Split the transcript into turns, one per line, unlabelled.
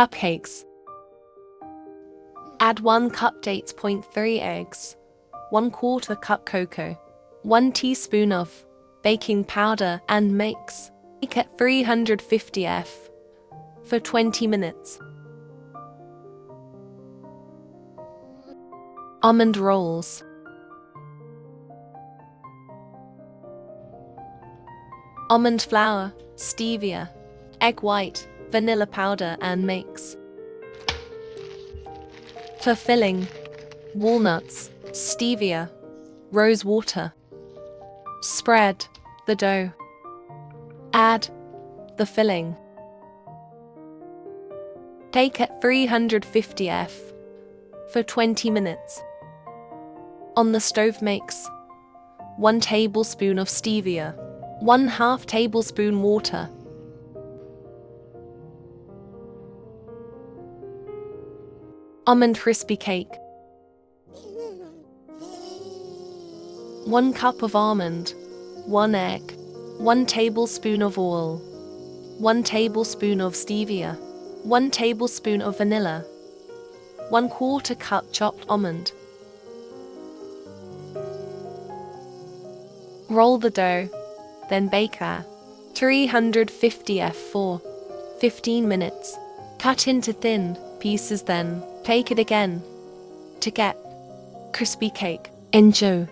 Cupcakes. Add 1 cup dates, 0.3 eggs, 1/4 cup cocoa, 1 teaspoon of baking powder and mix. Bake at 350 F for 20 minutes. Almond rolls. Almond flour, stevia, egg white, vanilla powder and mix. For filling, walnuts, stevia, rose water. Spread the dough. Add the filling. Bake at 350 F for 20 minutes. On the stove mix 1 tablespoon of stevia, 1/2 tablespoon water. Almond crispy cake. 1 cup of almond, 1 egg, 1 tablespoon of oil, 1 tablespoon of stevia, 1 tablespoon of vanilla, 1/4 cup chopped almond. Roll the dough, then bake at 350 F for 15 minutes. Cut into thin pieces, then bake it again to get crispy cake. Enjoy!